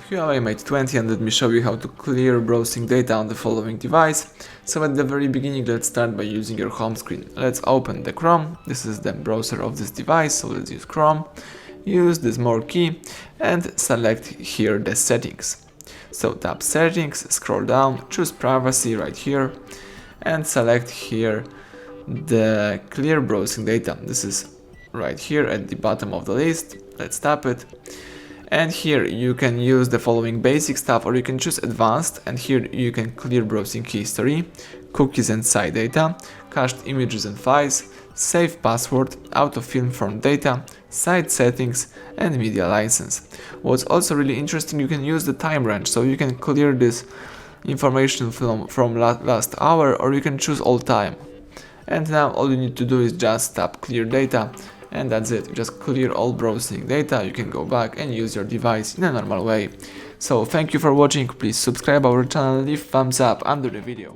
HUAWEI Mate 20, and let me show you how to clear browsing data on the following device. So at the very beginning, let's start by using your home screen. Let's open the Chrome. This is the browser of this device, so let's use Chrome. Use this more key and select here the settings. So tap settings, scroll down, choose privacy right here and select here the clear browsing data. This is right here at the bottom of the list. Let's tap it. And here you can use the following basic stuff, or you can choose advanced, and here you can clear browsing history, cookies and site data, cached images and files, save password, autofill from data, site settings and media license. What's also really interesting, you can use the time range, so you can clear this information from last hour, or you can choose all time. And now all you need to do is just tap clear data. And that's it, just clear all browsing data. You can go back and use your device in a normal way. So thank you for watching, please subscribe our channel, leave thumbs up under the video.